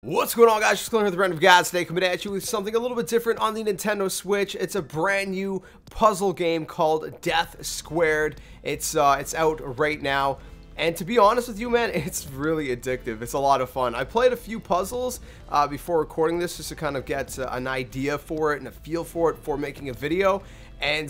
What's going on, guys? JSkeleton with the Random Gods today, coming at you with something a little bit different on the Nintendo Switch. It's a brand new puzzle game called Death Squared. It's out right now, and to be honest with you, man, it's really addictive. It's a lot of fun. I played a few puzzles before recording this just to kind of get an idea for it and a feel for it before making a video. And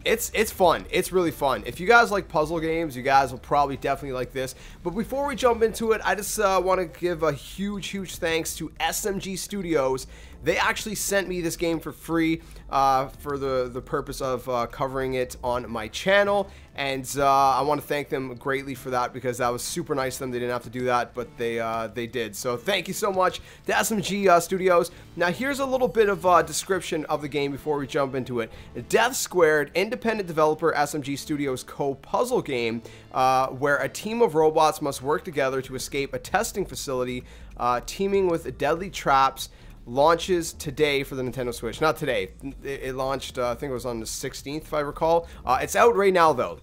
it's fun. It's really fun. If you guys like puzzle games, you guys will probably definitely like this. But before we jump into it, I just want to give a huge thanks to SMG Studios. They actually sent me this game for free for the purpose of covering it on my channel. And I want to thank them greatly for that, because that was super nice of them. They didn't have to do that, but they did. So thank you so much to SMG Studios. Now here's a little bit of a description of the game before we jump into it. Death Squared, independent developer SMG Studios co-puzzle game where a team of robots must work together to escape a testing facility teeming with deadly traps. Launches today for the Nintendo Switch. Not today. It launched, I think it was on the 16th, if I recall. It's out right now, though.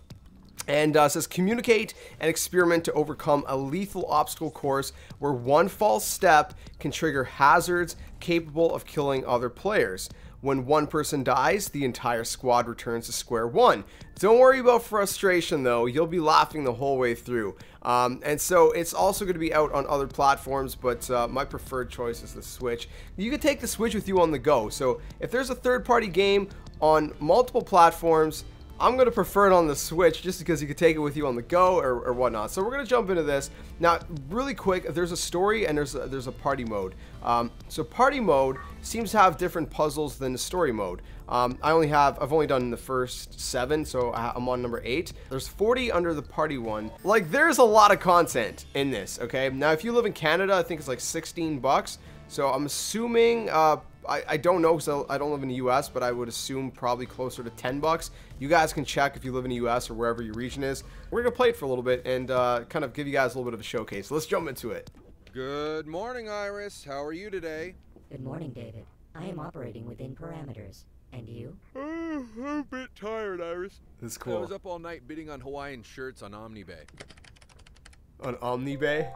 And it says, communicate and experiment to overcome a lethal obstacle course where one false step can trigger hazards capable of killing other players. When one person dies, the entire squad returns to square one. Don't worry about frustration, though. You'll be laughing the whole way through. And so it's also going to be out on other platforms, but my preferred choice is the Switch. You can take the Switch with you on the go. So if there's a third-party game on multiple platforms, I'm going to prefer it on the Switch just because you can take it with you on the go or whatnot. So we're going to jump into this. Now, really quick, there's a story and there's a party mode. So party mode seems to have different puzzles than the story mode. I've only done the first 7, so I'm on number 8. There's 40 under the party one. Like, there's a lot of content in this, okay? Now, if you live in Canada, I think it's like 16 bucks. So I'm assuming, I don't know because I don't live in the US, but I would assume probably closer to 10 bucks. You guys can check if you live in the US or wherever your region is. We're going to play it for a little bit and kind of give you guys a little bit of a showcase. So let's jump into it. Good morning, Iris. How are you today? Good morning, David. I am operating within parameters. And you? I'm a bit tired, Iris. This is cool. I was up all night bidding on Hawaiian shirts on OmniBay. On OmniBay?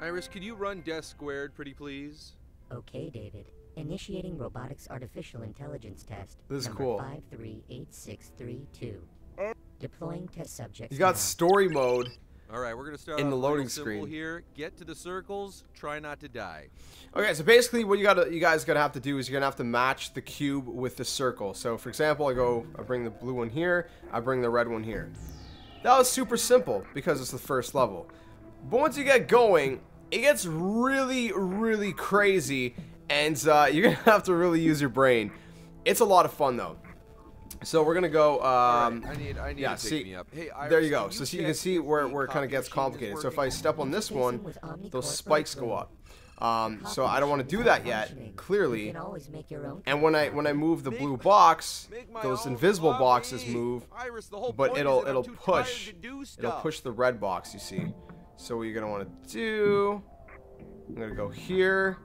Iris, could you run Death Squared, pretty please? Okay, David. Initiating robotics artificial intelligence test. This is number cool. 538632. Deploying test subjects. You got now. story mode. All right, we're gonna start in off the real loading simple screen here. Get to the circles. Try not to die. Okay, so basically what you guys gotta have to do is you're gonna have to match the cube with the circle. So for example, I bring the blue one here, I bring the red one here. That was super simple because it's the first level. But once you get going, it gets really crazy, and you're gonna have to really use your brain. It's a lot of fun though. So we're gonna go. Right, I need yeah, to take me up. Hey, Iris, there you go. So you can see where it kind of gets complicated. So if I step on this one, those spikes go up. So I don't want to do that yet, clearly. And when I move the blue box, those invisible boxes move, but it'll push the red box. You see. So what you're gonna want to do? I'm gonna go here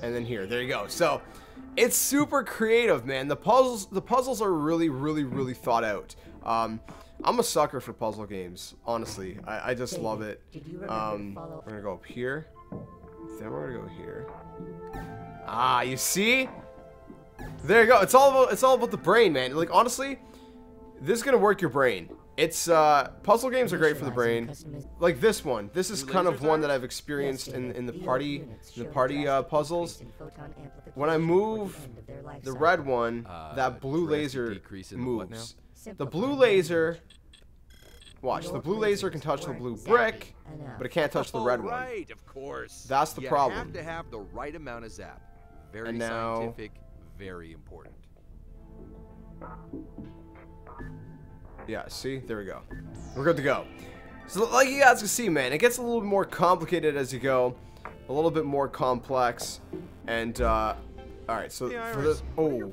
and then here. There you go. So it's super creative, man. The puzzles are really thought out. I'm a sucker for puzzle games, honestly. I just love it. We're gonna go up here. Then we're gonna go here. Ah, you see? There you go. It's all about the brain, man. Like, honestly, this is gonna work your brain. It's puzzle games are great for the brain. Like this one. This is kind of one that I've experienced in the party puzzles. When I move the red one, that blue laser moves. The blue laser, watch, the blue laser can touch the blue brick, but it can't touch the red one. Right, of course. That's the problem. You have to have the right amount of zap. Very scientific, very important. Yeah, see? There we go. We're good to go. So like you guys can see, man, it gets a little bit more complicated as you go. A little bit more complex. And, alright, so for this... Oh.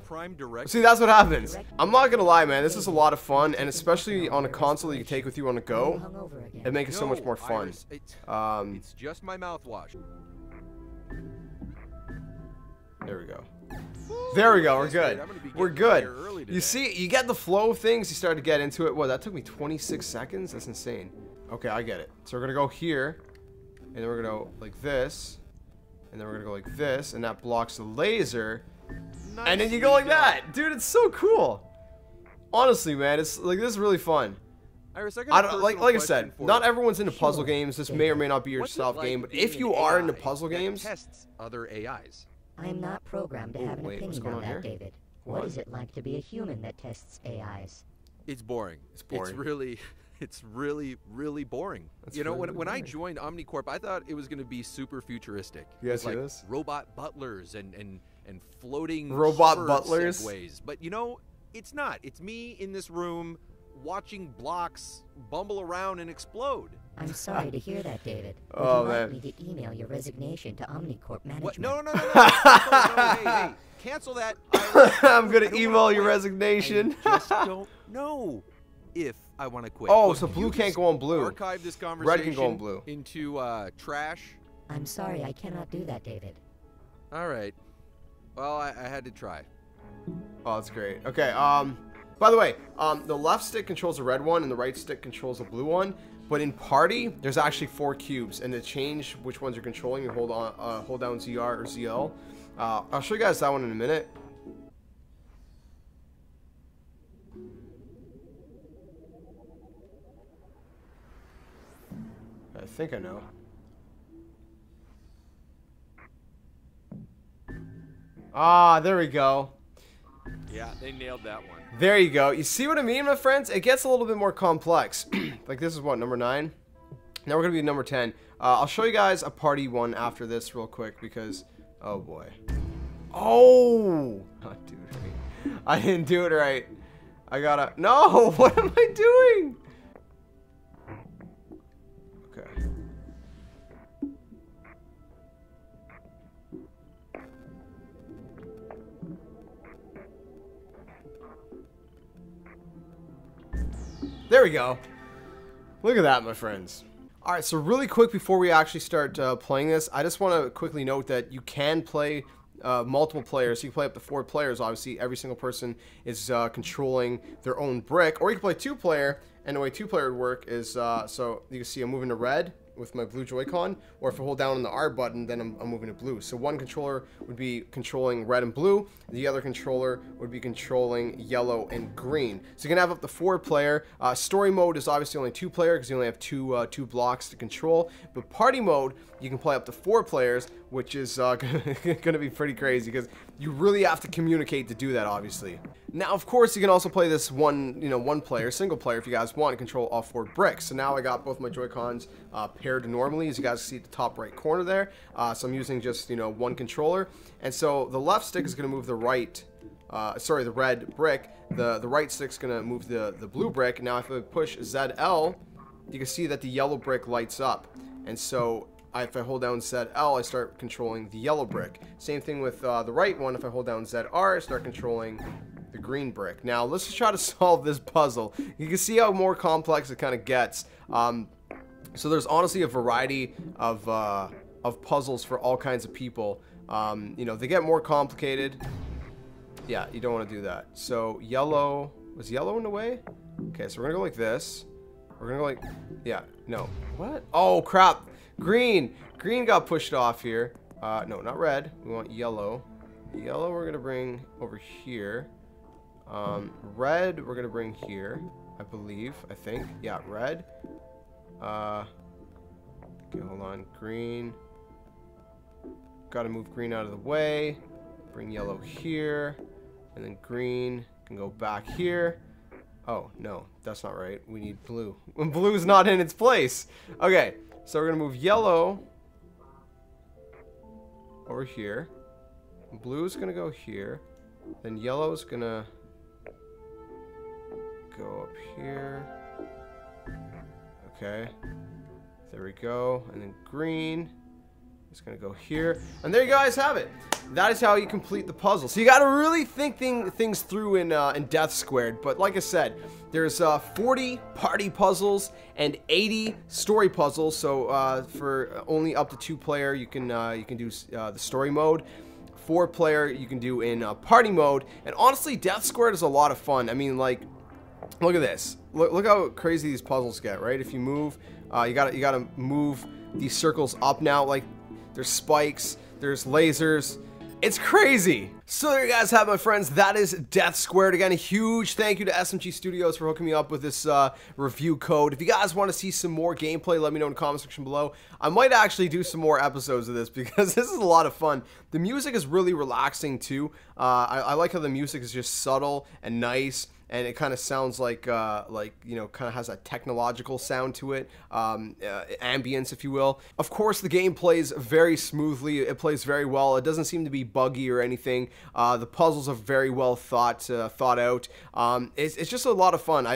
See, that's what happens. I'm not gonna lie, man. This is a lot of fun. And especially on a console that you can take with you on the go. It makes it so much more fun. It's just my mouthwash. There we go. There we go. We're good. We're good. You see, you get the flow of things. You start to get into it. Whoa, that took me 26 seconds? That's insane. Okay, I get it. So we're going to go here. And then we're going to go like this. And then we're gonna go like this, and that blocks the laser. Nice. And then you go like that. Dude, it's so cool. Honestly, man, it's like, this is really fun. Iris, I don't, like I said, not everyone's into puzzle games. This may or may not be your style of game, but if you are into puzzle games, tests other AIs. I am not programmed to have an wait, what's opinion going on on that, here? David. What is it like to be a human that tests AIs? It's boring. It's boring. It's really boring. That's You know, really when I boring. joined OmniCorp, I thought it was going to be super futuristic. You guys It was see like this? robot butlers and floating Robot hover butlers? segways. But you know, it's not. It's me in this room watching blocks bumble around and explode. I'm sorry to hear that, David. Would Oh, you man. like me to email your resignation to OmniCorp management? What? No. Hey, cancel that. I'm gonna I don't email wanna your quit. resignation. I just don't know if I want to quit. Oh, Look, so you blue can't just go on blue. Archive this conversation. Red can go on blue. Into trash. I'm sorry, I cannot do that, David. All right. Well, I had to try. Oh, that's great. Okay, by the way, the left stick controls the red one and the right stick controls the blue one. But in party, there's actually 4 cubes, and to change which ones you're controlling, you hold down ZR or ZL. I'll show you guys that one in a minute. I think I know. Ah, there we go. Yeah, they nailed that one. There you go. You see what I mean, my friends? It gets a little bit more complex. Like, this is what, number 9? Now we're going to be number 10. I'll show you guys a party one after this real quick because, oh boy. Oh! Dude, I didn't do it right. I gotta, no! What am I doing? Okay. There we go. Look at that, my friends. All right, so really quick before we actually start playing this, I just want to quickly note that you can play multiple players. You can play up to 4 players. Obviously, every single person is controlling their own brick. Or you can play 2-player, and the way 2-player would work is, so you can see I'm moving to red with my blue Joy-Con, or if I hold down on the R button, then I'm moving to blue. So one controller would be controlling red and blue, the other controller would be controlling yellow and green. So you can have up to 4-player. Story mode is obviously only 2-player because you only have two blocks to control. But party mode, you can play up to 4 players, which is going to be pretty crazy because you really have to communicate to do that, obviously. Now, of course, you can also play this one player, single player, if you guys want to control all 4 bricks. So now I got both my Joy-Cons paired normally, as you guys see at the top right corner there. So I'm using just, one controller. And so the left stick is going to move the the red brick. The right stick's going to move the blue brick. Now, if I push ZL, you can see that the yellow brick lights up. And so if I hold down ZL, I start controlling the yellow brick. Same thing with the right one. If I hold down ZR, I start controlling the green brick. Now, let's just try to solve this puzzle. You can see how more complex it kind of gets. So there's honestly a variety of puzzles for all kinds of people. They get more complicated. Yeah, you don't want to do that. So yellow, was yellow in the way? Okay, so we're gonna go like this. We're gonna go like, yeah, no. What? Oh, crap. Green got pushed off here. No, not red. We want yellow. Yellow we're gonna bring over here. Red we're gonna bring here, I think. Yeah, red. Okay, hold on. Green. Gotta move green out of the way. Bring yellow here. And then green can go back here. Oh, no, that's not right. We need blue. When blue's not in its place. Okay, so we're gonna move yellow over here. Blue's gonna go here. Then yellow's gonna go up here. Okay. There we go. And then green is going to go here. And there you guys have it. That is how you complete the puzzle. So you got to really think things through in Death Squared. But like I said, there's 40 party puzzles and 80 story puzzles. So for only up to 2-player, you can do the story mode. 4-player, you can do in party mode. And honestly, Death Squared is a lot of fun. I mean, like, look at this. Look how crazy these puzzles get, right? If you move, you gotta move these circles up now. Like, there's spikes, there's lasers. It's crazy. So there you guys have, my friends. That is Death Squared. Again, a huge thank you to SMG Studios for hooking me up with this review code. If you guys want to see some more gameplay, let me know in the comment section below. I might actually do some more episodes of this because this is a lot of fun. The music is really relaxing too. I like how the music is just subtle and nice. And it kind of sounds like you know, kind of has a technological sound to it, ambience, if you will. Of course, the game plays very smoothly. It plays very well. It doesn't seem to be buggy or anything. The puzzles are very well thought out. It's just a lot of fun.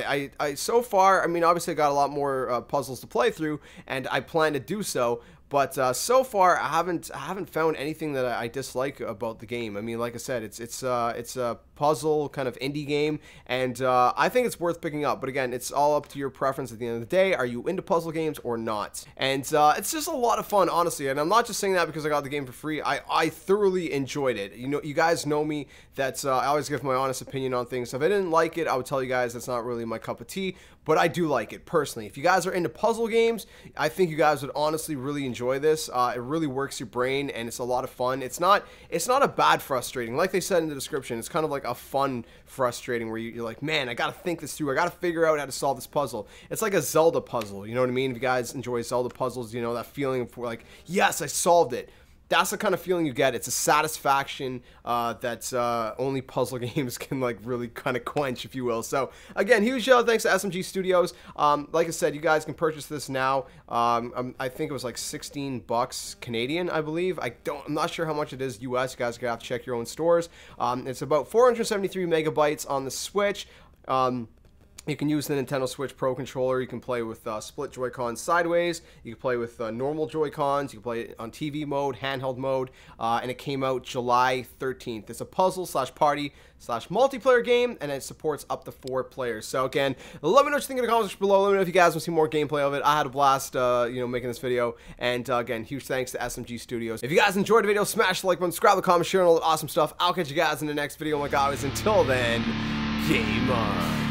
So far, I mean, obviously, I got a lot more puzzles to play through, and I plan to do so. But so far, I haven't found anything that I dislike about the game. I mean, like I said, it's a puzzle kind of indie game, and I think it's worth picking up. But again, it's all up to your preference at the end of the day. Are you into puzzle games or not? And it's just a lot of fun, honestly. And I'm not just saying that because I got the game for free. I thoroughly enjoyed it. You know, you guys know me. That I always give my honest opinion on things. If I didn't like it, I would tell you guys that's not really my cup of tea. But I do like it personally. If you guys are into puzzle games, I think you guys would honestly really enjoy this. It really works your brain, and it's a lot of fun. It's not a bad frustrating. Like they said in the description, it's kind of like a fun frustrating where you're like, man, I gotta think this through. I gotta figure out how to solve this puzzle. It's like a Zelda puzzle. You know what I mean? If you guys enjoy Zelda puzzles, you know that feeling of like, yes, I solved it. That's the kind of feeling you get. It's a satisfaction that only puzzle games can like really kind of quench, if you will. So again, huge shout out, thanks to SMG Studios. Like I said, you guys can purchase this now. I think it was like 16 bucks Canadian, I believe. I'm not sure how much it is US. You guys are gonna have to check your own stores. It's about 473 megabytes on the Switch. You can use the Nintendo Switch Pro controller. You can play with split Joy-Cons sideways. You can play with normal Joy-Cons. You can play it on TV mode, handheld mode, and it came out July 13th. It's a puzzle/party/multiplayer game, and it supports up to 4 players. So again, let me know what you think in the comments below. Let me know if you guys want to see more gameplay of it. I had a blast, you know, making this video. And again, huge thanks to SMG Studios. If you guys enjoyed the video, smash the like button, subscribe, comment, share, and all that awesome stuff. I'll catch you guys in the next video. Like always, until then, game on.